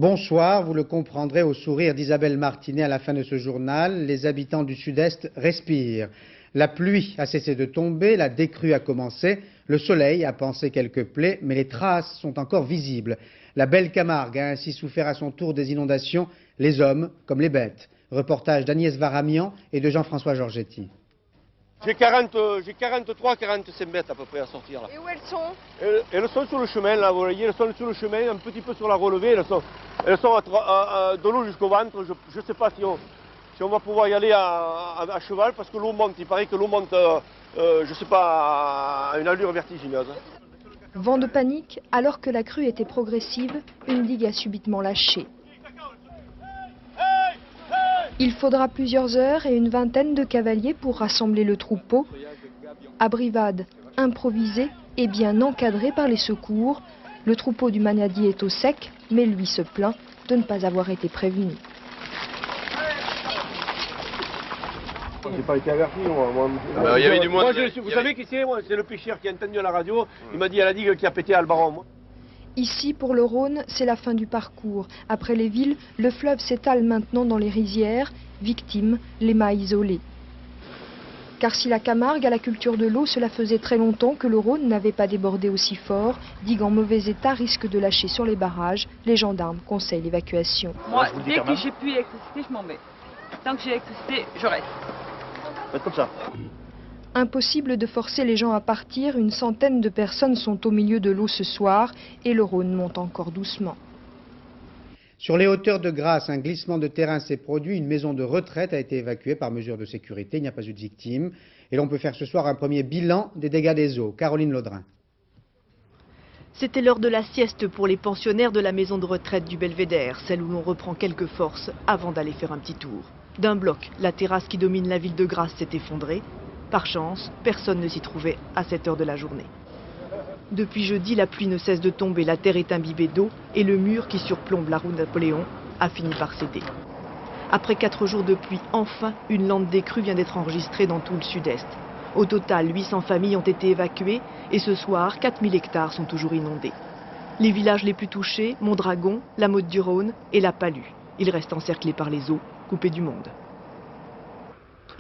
Bonsoir, vous le comprendrez au sourire d'Isabelle Martinet à la fin de ce journal. Les habitants du Sud-Est respirent. La pluie a cessé de tomber, la décrue a commencé. Le soleil a pansé quelques plaies, mais les traces sont encore visibles. La belle Camargue a ainsi souffert à son tour des inondations, les hommes comme les bêtes. Reportage d'Agnès Varamian et de Jean-François Georgetti. J'ai 43-45 mètres à peu près à sortir là. Et où elles sont? Elles sont sur le chemin là, vous voyez, elles sont sur le chemin, un petit peu sur la relevée, elles sont de l'eau jusqu'au ventre. Je ne sais pas si on va pouvoir y aller à cheval parce que l'eau monte, il paraît que l'eau monte, je ne sais pas, à une allure vertigineuse. Vent de panique, alors que la crue était progressive, une digue a subitement lâché. Il faudra plusieurs heures et une vingtaine de cavaliers pour rassembler le troupeau. Abrivade, improvisée et bien encadrée par les secours, le troupeau du Magnadier est au sec, mais lui se plaint de ne pas avoir été prévenu. J'ai pas été averti, moi. Il y avait du moins. Vous savez qui c'est, moi? C'est le pêcheur qui a entendu à la radio. Il m'a dit à la digue qui a pété à Albaron, moi. Ici, pour le Rhône, c'est la fin du parcours. Après les villes, le fleuve s'étale maintenant dans les rizières, victime, les mâts isolés. Car si la Camargue a la culture de l'eau, cela faisait très longtemps que le Rhône n'avait pas débordé aussi fort. Digue en mauvais état risque de lâcher sur les barrages. Les gendarmes conseillent l'évacuation. Moi, dès que j'ai plus d'électricité, je m'en vais. Tant que j'ai l'électricité, je reste. Faites comme ça. Impossible de forcer les gens à partir, une centaine de personnes sont au milieu de l'eau ce soir et le Rhône monte encore doucement. Sur les hauteurs de Grasse, un glissement de terrain s'est produit. Une maison de retraite a été évacuée par mesure de sécurité. Il n'y a pas eu de victimes. Et l'on peut faire ce soir un premier bilan des dégâts des eaux. Caroline Laudrin. C'était l'heure de la sieste pour les pensionnaires de la maison de retraite du Belvédère, celle où l'on reprend quelques forces avant d'aller faire un petit tour. D'un bloc, la terrasse qui domine la ville de Grasse s'est effondrée. Par chance, personne ne s'y trouvait à cette heure de la journée. Depuis jeudi, la pluie ne cesse de tomber, la terre est imbibée d'eau et le mur qui surplombe la rue Napoléon a fini par céder. Après 4 jours de pluie, enfin, une lente décrue vient d'être enregistrée dans tout le sud-est. Au total, 800 familles ont été évacuées et ce soir, 4000 hectares sont toujours inondés. Les villages les plus touchés, Mondragon, la Motte-du-Rhône et la Palue. Ils restent encerclés par les eaux, coupés du monde.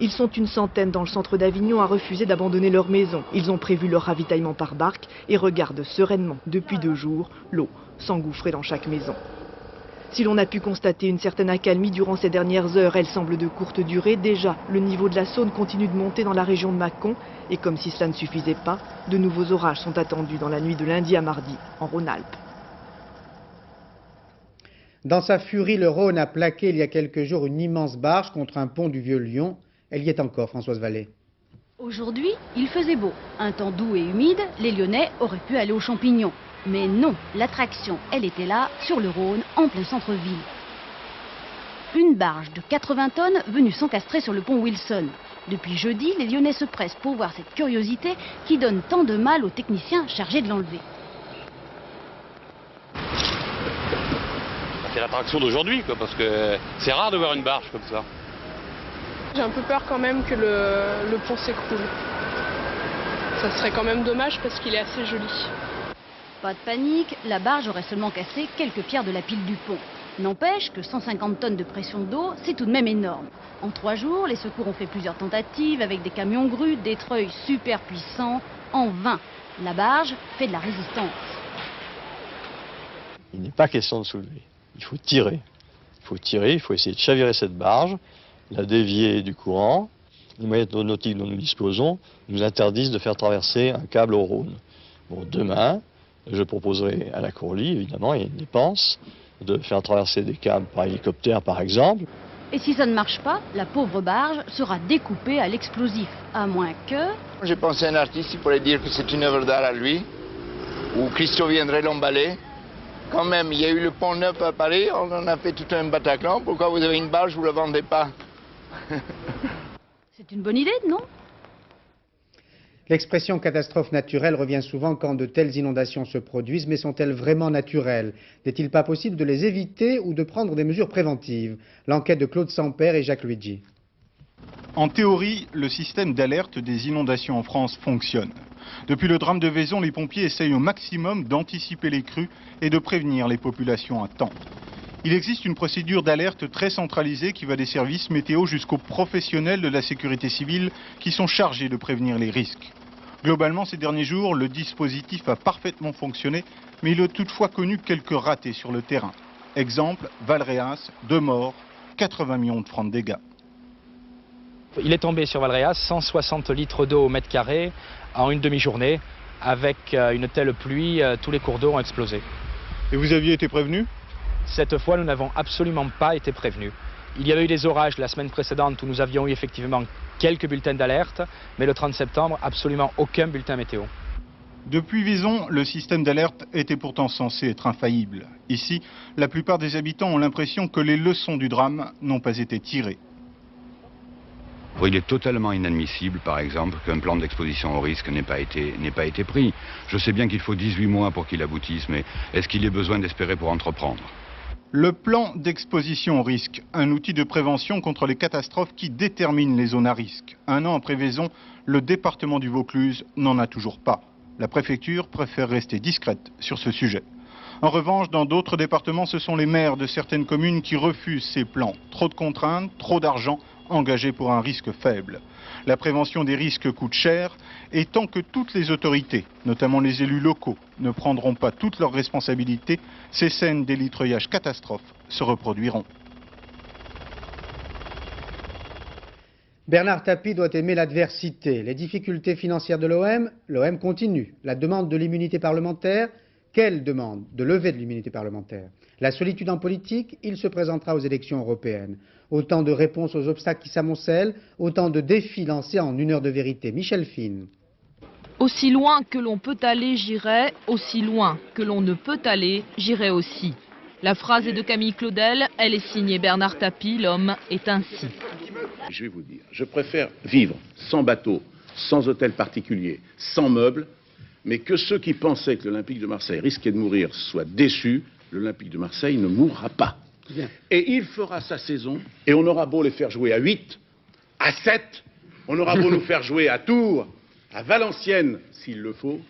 Ils sont une centaine dans le centre d'Avignon à refuser d'abandonner leur maison. Ils ont prévu leur ravitaillement par barque et regardent sereinement, depuis 2 jours, l'eau s'engouffrer dans chaque maison. Si l'on a pu constater une certaine accalmie durant ces dernières heures, elle semble de courte durée. Déjà, le niveau de la Saône continue de monter dans la région de Mâcon. Et comme si cela ne suffisait pas, de nouveaux orages sont attendus dans la nuit de lundi à mardi, en Rhône-Alpes. Dans sa furie, le Rhône a plaqué il y a quelques jours une immense barge contre un pont du Vieux-Lyon. Elle y est encore, Françoise Vallée. Aujourd'hui, il faisait beau. Un temps doux et humide, les Lyonnais auraient pu aller aux champignons. Mais non, l'attraction, elle était là, sur le Rhône, en plein centre-ville. Une barge de 80 tonnes venue s'encastrer sur le pont Wilson. Depuis jeudi, les Lyonnais se pressent pour voir cette curiosité qui donne tant de mal aux techniciens chargés de l'enlever. C'est l'attraction d'aujourd'hui, parce que c'est rare de voir une barge comme ça. J'ai un peu peur quand même que le pont s'écroule. Ça serait quand même dommage parce qu'il est assez joli. Pas de panique, la barge aurait seulement cassé quelques pierres de la pile du pont. N'empêche que 150 tonnes de pression d'eau, c'est tout de même énorme. En 3 jours, les secours ont fait plusieurs tentatives avec des camions grues, des treuils super puissants, en vain. La barge fait de la résistance. Il n'est pas question de soulever, il faut tirer. Il faut essayer de chavirer cette barge, la dévier du courant. Les moyens nautiques dont nous disposons nous interdisent de faire traverser un câble au Rhône. Bon, demain, je proposerai à la Courlie, évidemment, il y a une dépense, de faire traverser des câbles par hélicoptère, par exemple. Et si ça ne marche pas, la pauvre barge sera découpée à l'explosif, à moins que... J'ai pensé à un artiste qui pourrait dire que c'est une œuvre d'art à lui, où Christo viendrait l'emballer. Quand même, il y a eu le pont neuf à Paris, on en a fait tout un Bataclan. Pourquoi vous avez une barge, vous ne la vendez pas? C'est une bonne idée, non? L'expression catastrophe naturelle revient souvent quand de telles inondations se produisent, mais sont-elles vraiment naturelles? N'est-il pas possible de les éviter ou de prendre des mesures préventives? L'enquête de Claude Sampère et Jacques Luigi. En théorie, le système d'alerte des inondations en France fonctionne. Depuis le drame de Vaison, les pompiers essayent au maximum d'anticiper les crues et de prévenir les populations à temps. Il existe une procédure d'alerte très centralisée qui va des services météo jusqu'aux professionnels de la sécurité civile qui sont chargés de prévenir les risques. Globalement, ces derniers jours, le dispositif a parfaitement fonctionné, mais il a toutefois connu quelques ratés sur le terrain. Exemple, Valréas, 2 morts, 80 millions de francs de dégâts. Il est tombé sur Valréas 160 litres d'eau au mètre carré en une demi-journée. Avec une telle pluie, tous les cours d'eau ont explosé. Et vous aviez été prévenu ? Cette fois, nous n'avons absolument pas été prévenus. Il y avait eu des orages la semaine précédente où nous avions eu effectivement quelques bulletins d'alerte, mais le 30 septembre, absolument aucun bulletin météo. Depuis Vaison, le système d'alerte était pourtant censé être infaillible. Ici, la plupart des habitants ont l'impression que les leçons du drame n'ont pas été tirées. Il est totalement inadmissible, par exemple, qu'un plan d'exposition au risque n'ait pas été pris. Je sais bien qu'il faut 18 mois pour qu'il aboutisse, mais est-ce qu'il y a besoin d'espérer pour entreprendre ? Le plan d'exposition au risque, un outil de prévention contre les catastrophes qui détermine les zones à risque. 1 an après Vaison, le département du Vaucluse n'en a toujours pas. La préfecture préfère rester discrète sur ce sujet. En revanche, dans d'autres départements, ce sont les maires de certaines communes qui refusent ces plans. Trop de contraintes, trop d'argent engagé pour un risque faible. La prévention des risques coûte cher et tant que toutes les autorités, notamment les élus locaux, ne prendront pas toutes leurs responsabilités, ces scènes d'élitreillage catastrophes se reproduiront. Bernard Tapie doit aimer l'adversité. Les difficultés financières de l'OM continue. La demande de l'immunité parlementaire, quelle demande de levée de l'immunité parlementaire? La solitude en politique, il se présentera aux élections européennes. Autant de réponses aux obstacles qui s'amoncellent, autant de défis lancés en 1 heure de vérité. Michel Fine. Aussi loin que l'on peut aller, j'irai. Aussi loin que l'on ne peut aller, j'irai aussi. La phrase est de Camille Claudel, elle est signée Bernard Tapie, l'homme est ainsi. Je vais vous dire, je préfère vivre sans bateau, sans hôtel particulier, sans meubles, mais que ceux qui pensaient que l'Olympique de Marseille risquait de mourir soient déçus. L'Olympique de Marseille ne mourra pas. Bien. Et il fera sa saison, et on aura beau les faire jouer à 8, à 7, on aura beau nous faire jouer à Tours, à Valenciennes, s'il le faut,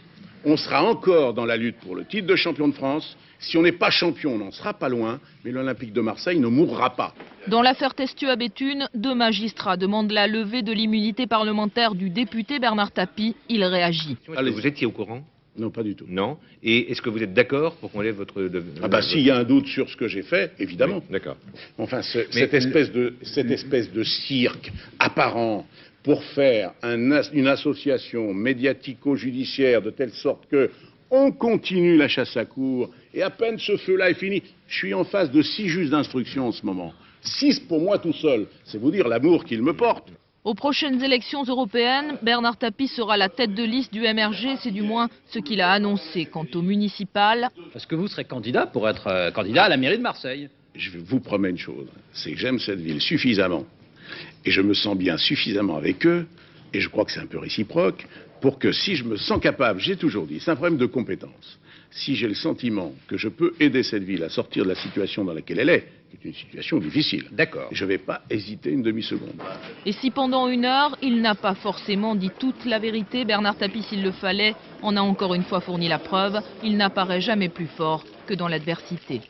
on sera encore dans la lutte pour le titre de champion de France. Si on n'est pas champion, on n'en sera pas loin, mais l'Olympique de Marseille ne mourra pas. Dans l'affaire Testieux à Béthune, 2 magistrats demandent la levée de l'immunité parlementaire du député Bernard Tapie. Il réagit. Vous étiez au courant ? Non, pas du tout. Non. Et est-ce que vous êtes d'accord pour qu'on lève votre... Ah bah s'il y a un doute sur ce que j'ai fait, évidemment. Oui, d'accord. Enfin, cette espèce de cirque apparent pour faire une association médiatico-judiciaire de telle sorte que on continue la chasse à courre et à peine ce feu-là est fini. Je suis en face de 6 juges d'instruction en ce moment. 6 pour moi tout seul. C'est vous dire l'amour qu'il me porte. Aux prochaines élections européennes, Bernard Tapie sera la tête de liste du MRG, c'est du moins ce qu'il a annoncé. Quant au municipal... Est-ce que vous serez candidat pour être candidat à la mairie de Marseille? Je vous promets une chose, c'est que j'aime cette ville suffisamment et je me sens bien suffisamment avec eux, et je crois que c'est un peu réciproque, pour que si je me sens capable, j'ai toujours dit, c'est un problème de compétence, si j'ai le sentiment que je peux aider cette ville à sortir de la situation dans laquelle elle est, qui est une situation difficile, d'accord, je ne vais pas hésiter une demi-seconde. Et si pendant 1 heure, il n'a pas forcément dit toute la vérité, Bernard Tapie, s'il le fallait, en a encore une fois fourni la preuve, il n'apparaît jamais plus fort que dans l'adversité.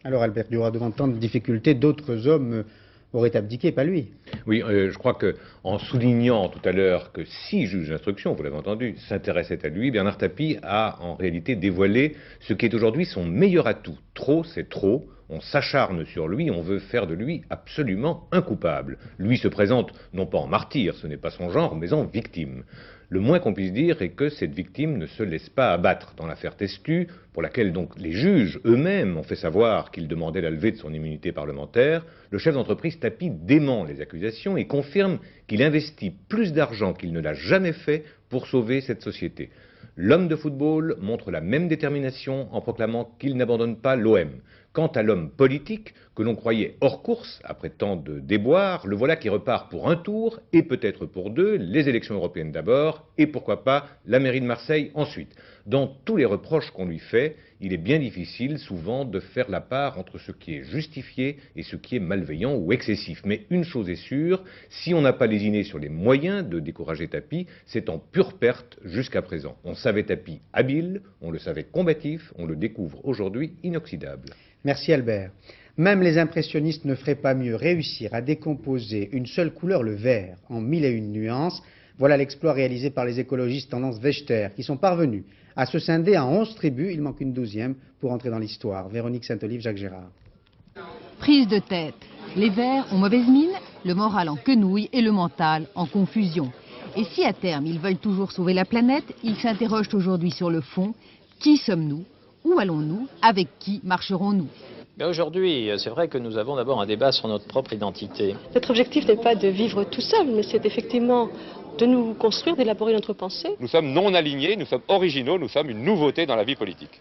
Alors Albert Duras, devant tant de difficultés, d'autres hommes auraient abdiqué, pas lui. Oui, je crois qu'en soulignant tout à l'heure que 6 juges d'instruction, vous l'avez entendu, s'intéressaient à lui, Bernard Tapie a en réalité dévoilé ce qui est aujourd'hui son meilleur atout. Trop, c'est trop. On s'acharne sur lui, on veut faire de lui absolument un coupable. Lui se présente non pas en martyr, ce n'est pas son genre, mais en victime. Le moins qu'on puisse dire est que cette victime ne se laisse pas abattre. Dans l'affaire Testieux, pour laquelle donc les juges eux-mêmes ont fait savoir qu'ils demandaient la levée de son immunité parlementaire, le chef d'entreprise Tapie dément les accusations et confirme qu'il investit plus d'argent qu'il ne l'a jamais fait pour sauver cette société. L'homme de football montre la même détermination en proclamant qu'il n'abandonne pas l'OM. Quant à l'homme politique, que l'on croyait hors course, après tant de déboires, le voilà qui repart pour un tour, et peut-être pour 2, les élections européennes d'abord, et pourquoi pas la mairie de Marseille ensuite. Dans tous les reproches qu'on lui fait, il est bien difficile souvent de faire la part entre ce qui est justifié et ce qui est malveillant ou excessif. Mais une chose est sûre, si on n'a pas lésiné sur les moyens de décourager Tapie, c'est en pure perte jusqu'à présent. On savait Tapie habile, on le savait combatif, on le découvre aujourd'hui inoxydable. Merci Albert. Même les impressionnistes ne feraient pas mieux. Réussir à décomposer une seule couleur, le vert, en 1001 nuances, voilà l'exploit réalisé par les écologistes tendance Vechter, qui sont parvenus à se scinder en 11 tribus. Il manque une 12e pour entrer dans l'histoire. Véronique Saint-Olive, Jacques Gérard. Prise de tête. Les Verts ont mauvaise mine, le moral en quenouille et le mental en confusion. Et si à terme ils veulent toujours sauver la planète, ils s'interrogent aujourd'hui sur le fond. Qui sommes-nous? Où allons-nous? Avec qui marcherons-nous? Aujourd'hui, c'est vrai que nous avons d'abord un débat sur notre propre identité. Notre objectif n'est pas de vivre tout seul, mais c'est effectivement de nous construire, d'élaborer notre pensée. Nous sommes non alignés, nous sommes originaux, nous sommes une nouveauté dans la vie politique.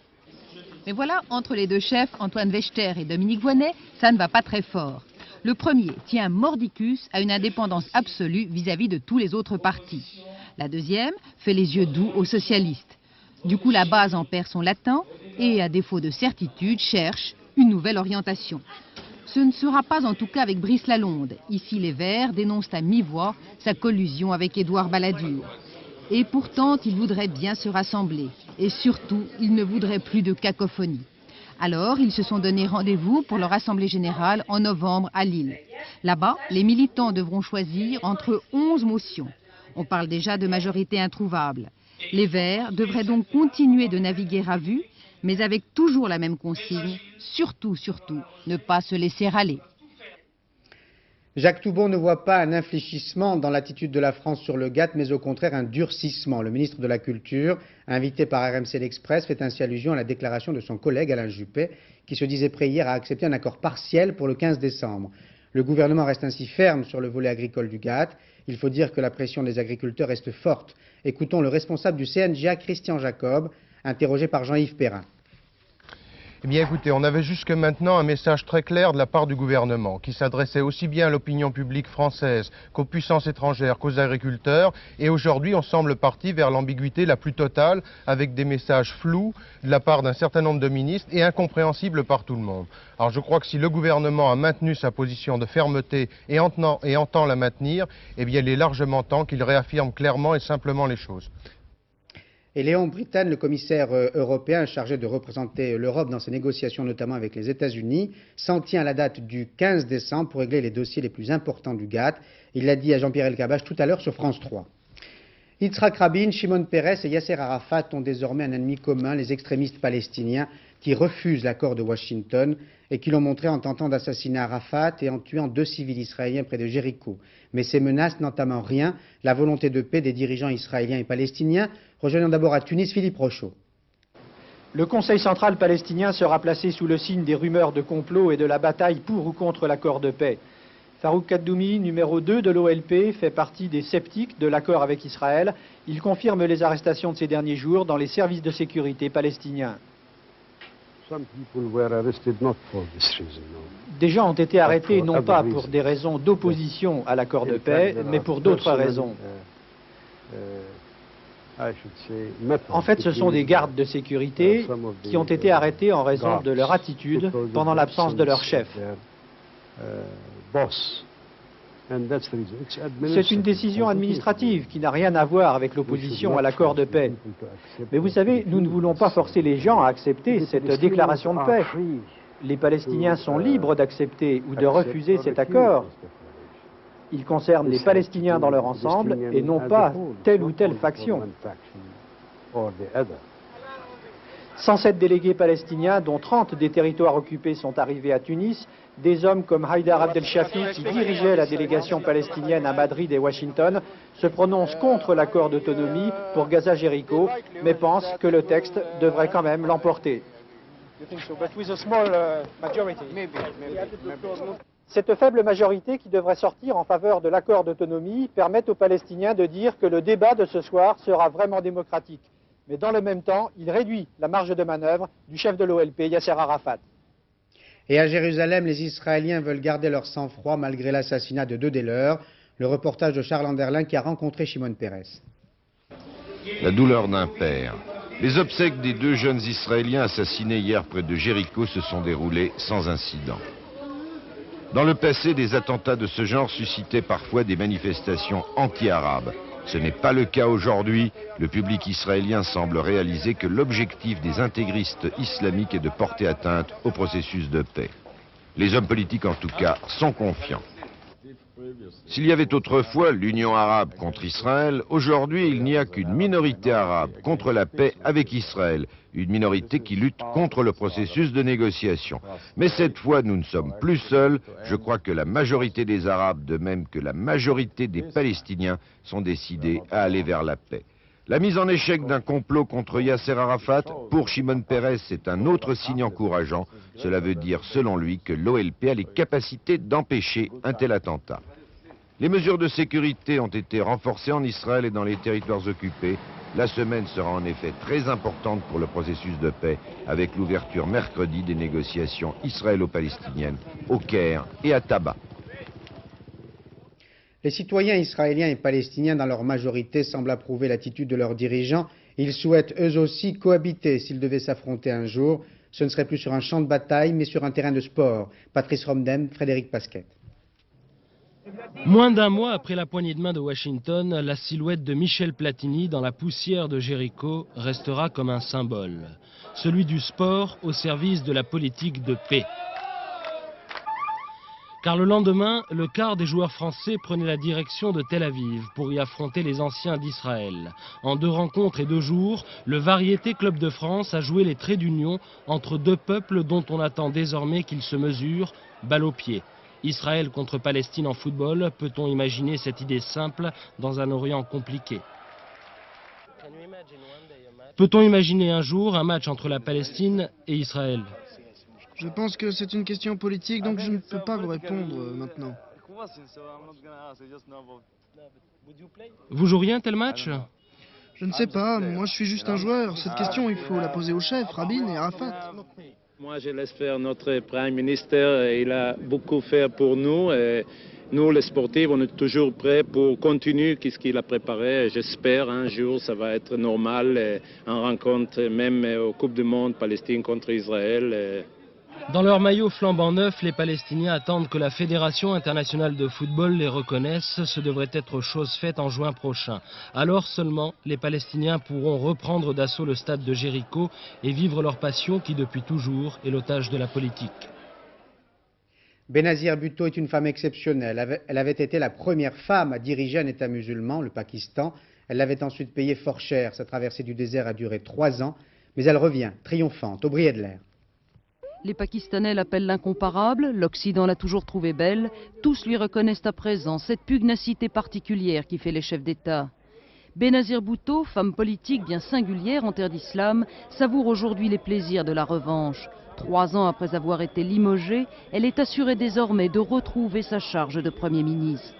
Mais voilà, entre les deux chefs, Antoine Vechter et Dominique Voynet, ça ne va pas très fort. Le premier tient mordicus à une indépendance absolue vis-à-vis de tous les autres partis. La deuxième fait les yeux doux aux socialistes. Du coup, la base en perd son latin et, à défaut de certitude, cherche une nouvelle orientation. Ce ne sera pas en tout cas avec Brice Lalonde. Ici, les Verts dénoncent à mi-voix sa collusion avec Édouard Balladur. Et pourtant, ils voudraient bien se rassembler. Et surtout, ils ne voudraient plus de cacophonie. Alors, ils se sont donné rendez-vous pour leur assemblée générale en novembre à Lille. Là-bas, les militants devront choisir entre 11 motions. On parle déjà de majorité introuvable. Les Verts devraient donc continuer de naviguer à vue, mais avec toujours la même consigne, surtout, ne pas se laisser aller. Jacques Toubon ne voit pas un infléchissement dans l'attitude de la France sur le GATT, mais au contraire un durcissement. Le ministre de la Culture, invité par RMC L'Express, fait ainsi allusion à la déclaration de son collègue Alain Juppé, qui se disait prêt hier à accepter un accord partiel pour le 15 décembre. Le gouvernement reste ainsi ferme sur le volet agricole du GATT. Il faut dire que la pression des agriculteurs reste forte. Écoutons le responsable du CNGA, Christian Jacob, interrogé par Jean-Yves Perrin. Eh bien écoutez, on avait jusque maintenant un message très clair de la part du gouvernement qui s'adressait aussi bien à l'opinion publique française qu'aux puissances étrangères qu'aux agriculteurs. Et aujourd'hui, on semble parti vers l'ambiguïté la plus totale avec des messages flous de la part d'un certain nombre de ministres et incompréhensibles par tout le monde. Alors je crois que si le gouvernement a maintenu sa position de fermeté et entend la maintenir, eh bien il est largement temps qu'il réaffirme clairement et simplement les choses. Et Léon Brittan, le commissaire européen chargé de représenter l'Europe dans ses négociations, notamment avec les États-Unis, s'en tient à la date du 15 décembre pour régler les dossiers les plus importants du GATT. Il l'a dit à Jean-Pierre Elkabbach tout à l'heure sur France 3. Yitzhak Rabin, Shimon Peres et Yasser Arafat ont désormais un ennemi commun, les extrémistes palestiniens qui refusent l'accord de Washington et qui l'ont montré en tentant d'assassiner Arafat et en tuant 2 civils israéliens près de Jéricho. Mais ces menaces n'entament en rien la volonté de paix des dirigeants israéliens et palestiniens. Rejoignons d'abord à Tunis Philippe Rochaud. Le Conseil central palestinien sera placé sous le signe des rumeurs de complot et de la bataille pour ou contre l'accord de paix. Farouk Kaddoumi, numéro 2 de l'OLP, fait partie des sceptiques de l'accord avec Israël. Il confirme les arrestations de ces derniers jours dans les services de sécurité palestiniens. Des gens ont été arrêtés non pas pour des raisons d'opposition à l'accord de paix, mais pour d'autres raisons. En fait, ce sont des gardes de sécurité qui ont été arrêtés en raison de leur attitude pendant l'absence de leur chef. C'est une décision administrative qui n'a rien à voir avec l'opposition à l'accord de paix. Mais vous savez, nous ne voulons pas forcer les gens à accepter cette déclaration de paix. Les Palestiniens sont libres d'accepter ou de refuser cet accord. Il concerne les Palestiniens dans leur ensemble et non pas telle ou telle faction. 107 délégués palestiniens, dont 30 des territoires occupés, sont arrivés à Tunis. Des hommes comme Haïdar Abdel Shafi, qui dirigeait la délégation palestinienne à Madrid et Washington, se prononcent contre l'accord d'autonomie pour Gaza-Jéricho, mais pensent que le texte devrait quand même l'emporter. Cette faible majorité qui devrait sortir en faveur de l'accord d'autonomie permet aux Palestiniens de dire que le débat de ce soir sera vraiment démocratique. Mais dans le même temps, il réduit la marge de manœuvre du chef de l'OLP, Yasser Arafat. Et à Jérusalem, les Israéliens veulent garder leur sang-froid malgré l'assassinat de 2 des leurs. Le reportage de Charles Anderlin qui a rencontré Shimon Peres. La douleur d'un père. Les obsèques des 2 jeunes Israéliens assassinés hier près de Jéricho se sont déroulées sans incident. Dans le passé, des attentats de ce genre suscitaient parfois des manifestations anti-arabes. Ce n'est pas le cas aujourd'hui. Le public israélien semble réaliser que l'objectif des intégristes islamiques est de porter atteinte au processus de paix. Les hommes politiques, en tout cas, sont confiants. S'il y avait autrefois l'Union arabe contre Israël, aujourd'hui il n'y a qu'une minorité arabe contre la paix avec Israël, une minorité qui lutte contre le processus de négociation. Mais cette fois, nous ne sommes plus seuls. Je crois que la majorité des Arabes, de même que la majorité des Palestiniens, sont décidés à aller vers la paix. La mise en échec d'un complot contre Yasser Arafat, pour Shimon Peres, c'est un autre signe encourageant. Cela veut dire, selon lui, que l'OLP a les capacités d'empêcher un tel attentat. Les mesures de sécurité ont été renforcées en Israël et dans les territoires occupés. La semaine sera en effet très importante pour le processus de paix, avec l'ouverture mercredi des négociations israélo-palestiniennes au Caire et à Taba. Les citoyens israéliens et palestiniens, dans leur majorité, semblent approuver l'attitude de leurs dirigeants. Ils souhaitent eux aussi cohabiter s'ils devaient s'affronter un jour. Ce ne serait plus sur un champ de bataille, mais sur un terrain de sport. Patrice Romdem, Frédéric Pasquet. Moins d'un mois après la poignée de main de Washington, la silhouette de Michel Platini dans la poussière de Jéricho restera comme un symbole. Celui du sport au service de la politique de paix. Car le lendemain, le quart des joueurs français prenait la direction de Tel Aviv pour y affronter les anciens d'Israël. En 2 rencontres et 2 jours, le Variété Club de France a joué les traits d'union entre 2 peuples dont on attend désormais qu'ils se mesurent, balle au pied. Israël contre Palestine en football, peut-on imaginer cette idée simple dans un Orient compliqué? Peut-on imaginer un jour un match entre la Palestine et Israël? Je pense que c'est une question politique, donc je ne peux pas vous répondre maintenant. Vous joueriez un tel match? Je ne sais pas, moi je suis juste un joueur. Cette question, il faut la poser aux chefs, Rabin et Arafat. Moi, je laisse faire notre Prime Minister. Il a beaucoup fait pour nous. Et nous, les sportifs, on est toujours prêts pour continuer ce qu'il a préparé. J'espère un jour ça va être normal. En rencontre même aux Coupes du Monde, Palestine contre Israël. Dans leur maillot flambant neuf, les Palestiniens attendent que la Fédération internationale de football les reconnaisse. Ce devrait être chose faite en juin prochain. Alors seulement, les Palestiniens pourront reprendre d'assaut le stade de Jéricho et vivre leur passion qui, depuis toujours, est l'otage de la politique. Benazir Bhutto est une femme exceptionnelle. Elle avait été la première femme à diriger un État musulman, le Pakistan. Elle l'avait ensuite payé fort cher. Sa traversée du désert a duré 3 ans. Mais elle revient, triomphante, au brillet de l'air. Les Pakistanais l'appellent l'incomparable, l'Occident l'a toujours trouvée belle, tous lui reconnaissent à présent cette pugnacité particulière qui fait les chefs d'État. Benazir Bhutto, femme politique bien singulière en terre d'islam, savoure aujourd'hui les plaisirs de la revanche. 3 ans après avoir été limogée, elle est assurée désormais de retrouver sa charge de Premier ministre.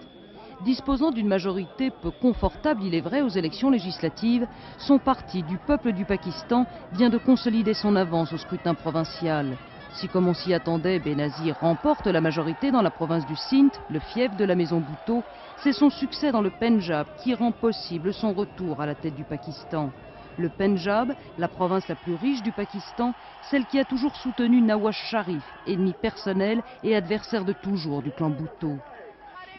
Disposant d'une majorité peu confortable, il est vrai, aux élections législatives, son parti du peuple du Pakistan vient de consolider son avance au scrutin provincial. Si, comme on s'y attendait, Benazir remporte la majorité dans la province du Sindh, le fief de la maison Bhutto, c'est son succès dans le Pendjab qui rend possible son retour à la tête du Pakistan. Le Pendjab, la province la plus riche du Pakistan, celle qui a toujours soutenu Nawaz Sharif, ennemi personnel et adversaire de toujours du clan Bhutto.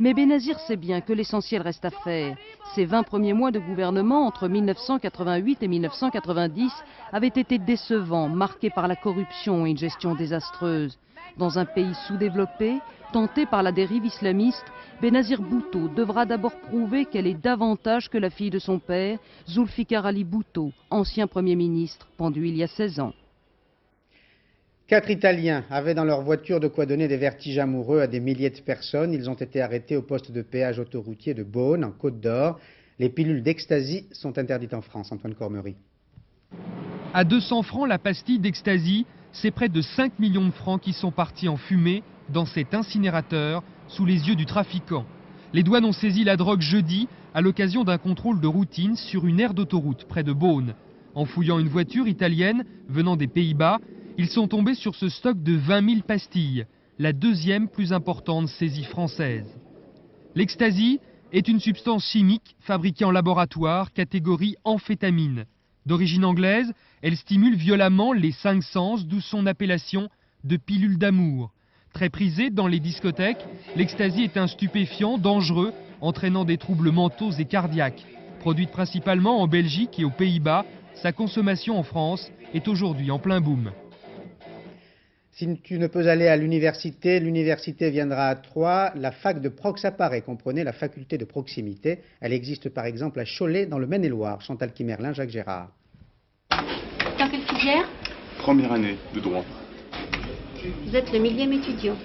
Mais Benazir sait bien que l'essentiel reste à faire. Ses 20 premiers mois de gouvernement entre 1988 et 1990 avaient été décevants, marqués par la corruption et une gestion désastreuse. Dans un pays sous-développé, tenté par la dérive islamiste, Benazir Bhutto devra d'abord prouver qu'elle est davantage que la fille de son père, Zulfikar Ali Bhutto, ancien Premier ministre, pendu il y a 16 ans. 4 Italiens avaient dans leur voiture de quoi donner des vertiges amoureux à des milliers de personnes. Ils ont été arrêtés au poste de péage autoroutier de Beaune, en Côte d'Or. Les pilules d'ecstasy sont interdites en France. Antoine Cormery. À 200 francs la pastille d'ecstasy, c'est près de 5 millions de francs qui sont partis en fumée dans cet incinérateur sous les yeux du trafiquant. Les douanes ont saisi la drogue jeudi à l'occasion d'un contrôle de routine sur une aire d'autoroute près de Beaune. En fouillant une voiture italienne venant des Pays-Bas, ils sont tombés sur ce stock de 20 000 pastilles, la deuxième plus importante saisie française. L'ecstasy est une substance chimique fabriquée en laboratoire, catégorie amphétamine. D'origine anglaise, elle stimule violemment les 5 sens, d'où son appellation de pilule d'amour. Très prisée dans les discothèques, l'ecstasy est un stupéfiant dangereux, entraînant des troubles mentaux et cardiaques. Produite principalement en Belgique et aux Pays-Bas, sa consommation en France est aujourd'hui en plein boom. Si tu ne peux aller à l'université, l'université viendra à Troyes. La fac de Prox apparaît, comprenez la faculté de proximité. Elle existe par exemple à Cholet dans le Maine-et-Loire. Chantal Kimerlin, Jacques Gérard. Dans quelle filière? Première année de droit. Vous êtes le 1000e étudiant.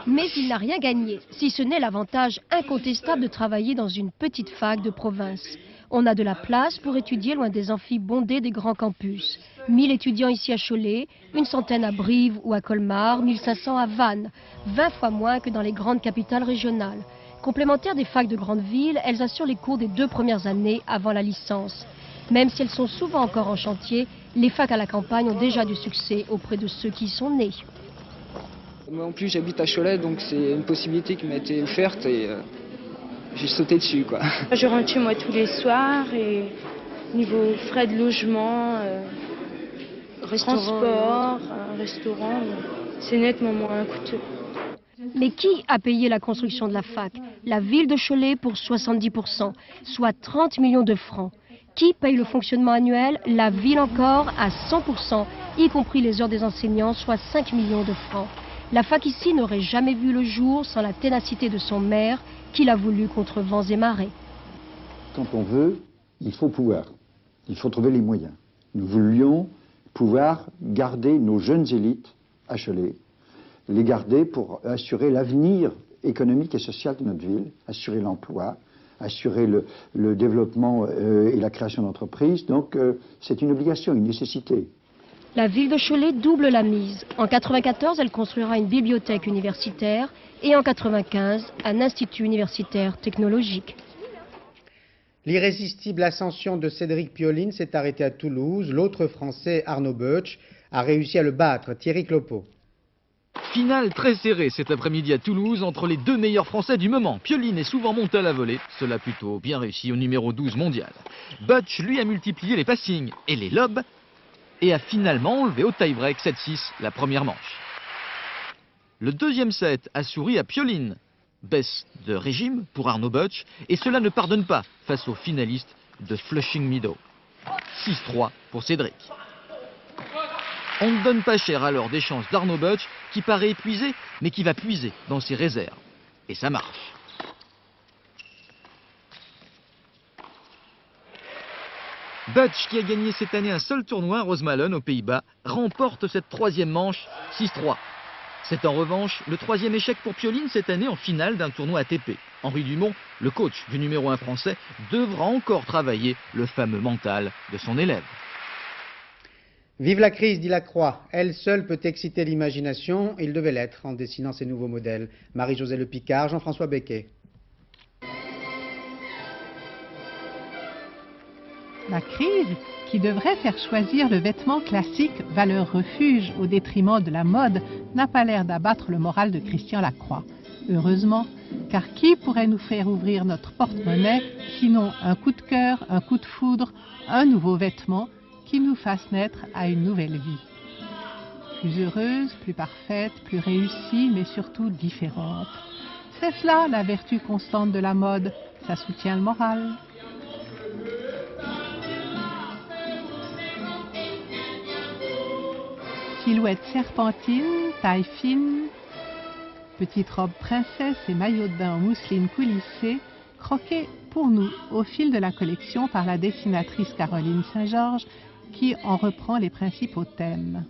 Mais il n'a rien gagné, si ce n'est l'avantage incontestable de travailler dans une petite fac de province. On a de la place pour étudier loin des amphis bondés des grands campus. 1000 étudiants ici à Cholet, une centaine à Brive ou à Colmar, 1500 à Vannes, 20 fois moins que dans les grandes capitales régionales. Complémentaires des facs de grandes villes, elles assurent les cours des 2 premières années avant la licence. Même si elles sont souvent encore en chantier, les facs à la campagne ont déjà du succès auprès de ceux qui y sont nés. Moi en plus j'habite à Cholet, donc c'est une possibilité qui m'a été offerte et j'ai sauté dessus, quoi. Je rentre chez moi tous les soirs et niveau frais de logement, transport, restaurant, c'est nettement moins coûteux. Mais qui a payé la construction de la fac? La ville de Cholet pour 70%, soit 30 millions de francs. Qui paye le fonctionnement annuel? La ville encore à 100%, y compris les heures des enseignants, soit 5 millions de francs. La fac ici n'aurait jamais vu le jour sans la ténacité de son maire, qui l'a voulu contre vents et marées. Quand on veut, il faut pouvoir. Il faut trouver les moyens. Nous voulions pouvoir garder nos jeunes élites à Cholet, les garder pour assurer l'avenir économique et social de notre ville, assurer l'emploi, assurer le développement et la création d'entreprises. Donc c'est une obligation, une nécessité. La ville de Cholet double la mise. En 1994, elle construira une bibliothèque universitaire et en 1995, un institut universitaire technologique. L'irrésistible ascension de Cédric Pioline s'est arrêtée à Toulouse. L'autre Français, Arnaud Boetsch, a réussi à le battre, Thierry Clopeau. Finale très serrée cet après-midi à Toulouse entre les 2 meilleurs Français du moment. Pioline est souvent monté à la volée, cela plutôt bien réussi au numéro 12 mondial. Boetsch, lui, a multiplié les passings et les lobes et a finalement enlevé au tie-break 7-6 la première manche. Le deuxième set a souri à Pioline. Baisse de régime pour Arnaud Boetsch et cela ne pardonne pas face au finaliste de Flushing Meadows. 6-3 pour Cédric. On ne donne pas cher alors des chances d'Arnaud Boetsch qui paraît épuisé mais qui va puiser dans ses réserves. Et ça marche. Boetsch, qui a gagné cette année un seul tournoi, Rosmalen aux Pays-Bas, remporte cette troisième manche 6-3. C'est en revanche le troisième échec pour Pioline cette année en finale d'un tournoi ATP. Henri Dumont, le coach du numéro 1 français, devra encore travailler le fameux mental de son élève. Vive la crise, dit Lacroix. Elle seule peut exciter l'imagination. Il devait l'être en dessinant ces nouveaux modèles. Marie-Josée Le Picard, Jean-François Becquet. La crise, qui devrait faire choisir le vêtement classique, valeur refuge au détriment de la mode, n'a pas l'air d'abattre le moral de Christian Lacroix. Heureusement, car qui pourrait nous faire ouvrir notre porte-monnaie, sinon un coup de cœur, un coup de foudre, un nouveau vêtement qui nous fasse naître à une nouvelle vie. Plus heureuse, plus parfaite, plus réussie, mais surtout différente. C'est cela la vertu constante de la mode, ça soutient le moral. Silhouette serpentine, taille fine, petite robe princesse et maillot de bain en mousseline coulissée, croqués pour nous au fil de la collection par la dessinatrice Caroline Saint-Georges qui en reprend les principaux thèmes.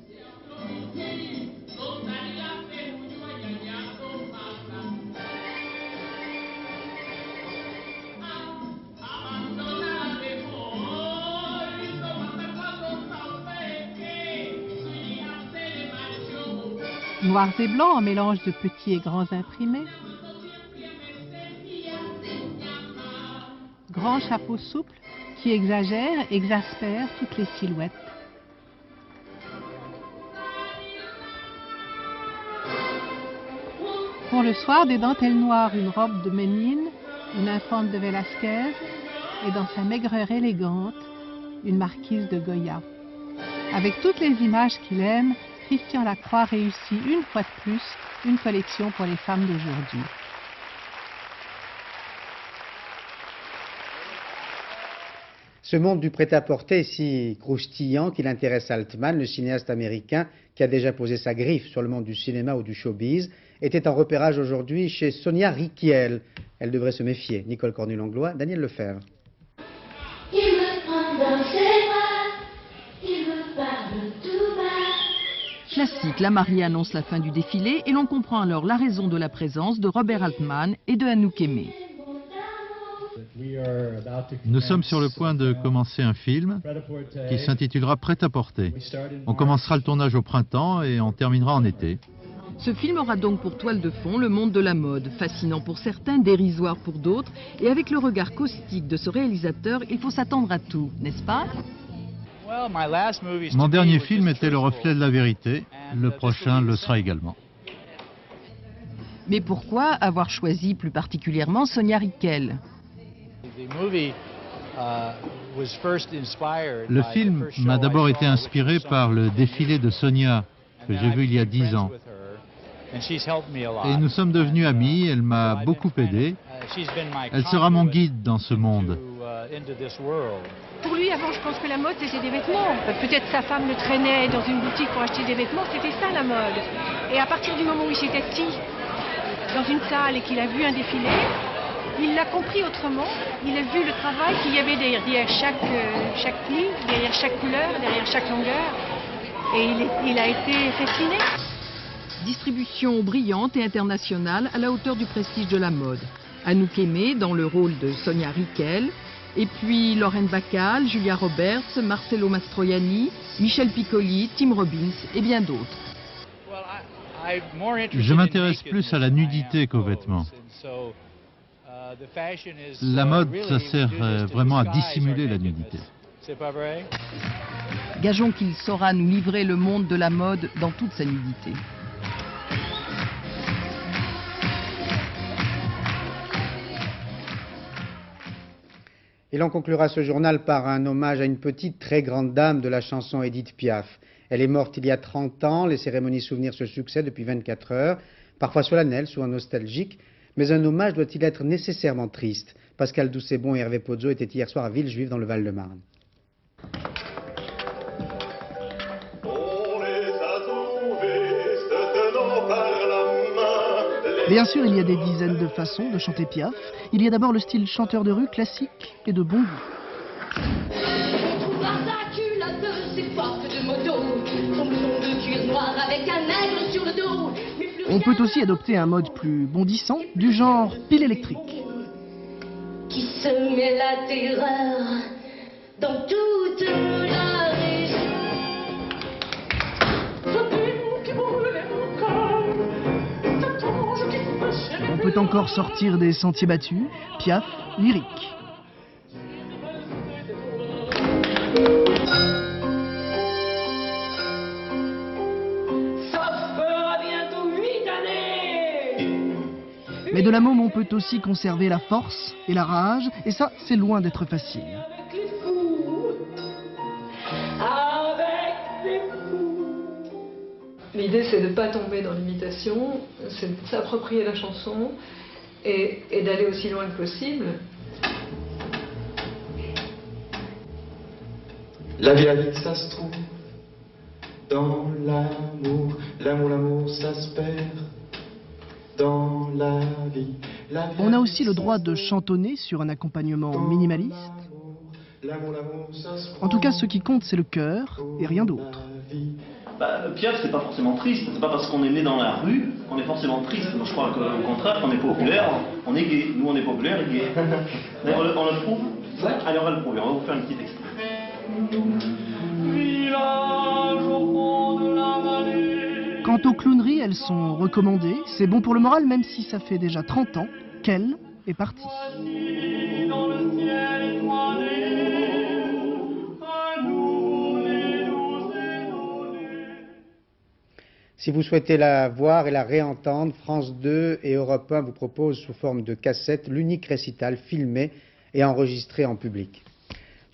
Noirs et blancs en mélange de petits et grands imprimés. Grand chapeau souple qui exagère, exaspère toutes les silhouettes. Pour le soir, des dentelles noires, une robe de Ménine, une infante de Velázquez et dans sa maigreur élégante, une marquise de Goya. Avec toutes les images qu'il aime, Christian Lacroix réussit une fois de plus une collection pour les femmes d'aujourd'hui. Ce monde du prêt-à-porter est si croustillant qu'il intéresse Altman, le cinéaste américain qui a déjà posé sa griffe sur le monde du cinéma ou du showbiz, était en repérage aujourd'hui chez Sonia Rykiel. Elle devrait se méfier. Nicole Cornu-Langlois, Daniel Lefebvre. Il me prend dans ses bras, il me parle tout bas. Classique, la mariée annonce la fin du défilé et l'on comprend alors la raison de la présence de Robert Altman et de Anouk Aimée. Nous sommes sur le point de commencer un film qui s'intitulera Prêt-à-porter. On commencera le tournage au printemps et on terminera en été. Ce film aura donc pour toile de fond le monde de la mode, fascinant pour certains, dérisoire pour d'autres, et avec le regard caustique de ce réalisateur, il faut s'attendre à tout, n'est-ce pas? Mon dernier film était le reflet de la vérité, le prochain le sera également. Mais pourquoi avoir choisi plus particulièrement Sonia Rykiel? Le film m'a d'abord été inspiré par le défilé de Sonia que j'ai vu il y a 10 ans. Et nous sommes devenus amis, elle m'a beaucoup aidé. Elle sera mon guide dans ce monde. Pour lui, avant, je pense que la mode, c'était des vêtements. Peut-être sa femme le traînait dans une boutique pour acheter des vêtements, c'était ça la mode. Et à partir du moment où il s'est assis dans une salle et qu'il a vu un défilé, il l'a compris autrement. Il a vu le travail qu'il y avait derrière chaque pli, derrière chaque couleur, derrière chaque longueur. Et il a été fasciné. Distribution brillante et internationale à la hauteur du prestige de la mode. Anouk Aimée dans le rôle de Sonia Rykiel, et puis Lorraine Bacall, Julia Roberts, Marcello Mastroianni, Michel Piccoli, Tim Robbins et bien d'autres. Je m'intéresse plus à la nudité qu'aux vêtements. La mode, ça sert vraiment à dissimuler la nudité. Gageons qu'il saura nous livrer le monde de la mode dans toute sa nudité. Et l'on conclura ce journal par un hommage à une petite très grande dame de la chanson, Édith Piaf. Elle est morte il y a 30 ans, les cérémonies souvenirs se succèdent depuis 24 heures, parfois solennelles, souvent nostalgiques, mais un hommage doit-il être nécessairement triste? Pascal Doucet-Bon et Hervé Pozzo étaient hier soir à Villejuif dans le Val-de-Marne. Bien sûr, il y a des dizaines de façons de chanter Piaf. Il y a d'abord le style chanteur de rue classique et de bon goût. On peut aussi adopter un mode plus bondissant, du genre pile électrique. Qui semait la terreur dans toute la région. On peut encore sortir des sentiers battus, Piaf, lyrique. Ça fera bientôt 8 années. Mais de la môme, on peut aussi conserver la force et la rage, et ça, c'est loin d'être facile. Avec les fous. Avec les fous. L'idée, c'est de ne pas tomber dans l'imitation, c'est de s'approprier la chanson et d'aller aussi loin que possible. La vie, ça se trouve dans l'amour. L'amour, ça se perd dans la vie. On a aussi le droit de chantonner sur un accompagnement minimaliste. En tout cas, ce qui compte, c'est le cœur et rien d'autre. Piaf, c'est pas forcément triste, c'est pas parce qu'on est né dans la rue qu'on est forcément triste. Moi, je crois qu'au contraire, quand on est populaire, on est gay. Nous, on est populaire et gay. On le prouve? Ouais. Allez, on va le prouver, on va vous faire un petit extrait. Village au fond de la vallée. Quant aux clowneries, elles sont recommandées. C'est bon pour le moral, même si ça fait déjà 30 ans qu'elle est partie. Dans le ciel étoilé, à nous les douces étoilées. Si vous souhaitez la voir et la réentendre, France 2 et Europe 1 vous proposent sous forme de cassette l'unique récital filmé et enregistré en public.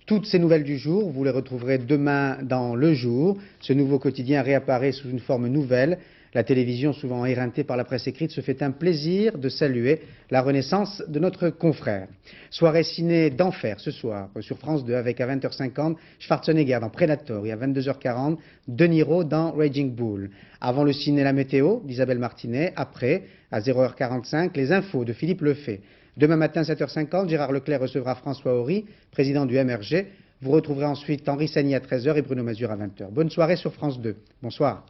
Toutes ces nouvelles du jour, vous les retrouverez demain dans Le Jour. Ce nouveau quotidien réapparaît sous une forme nouvelle. La télévision, souvent éreintée par la presse écrite, se fait un plaisir de saluer la renaissance de notre confrère. Soirée ciné d'enfer ce soir sur France 2 avec à 20h50 Schwarzenegger dans Predator et à 22h40 De Niro dans Raging Bull. Avant le ciné, la météo d'Isabelle Martinet. Après, à 0h45, les infos de Philippe Lefebvre. Demain matin, 7h50, Gérard Leclerc recevra François Horry, président du MRG. Vous retrouverez ensuite Henri Sagny à 13h et Bruno Mazur à 20h. Bonne soirée sur France 2. Bonsoir.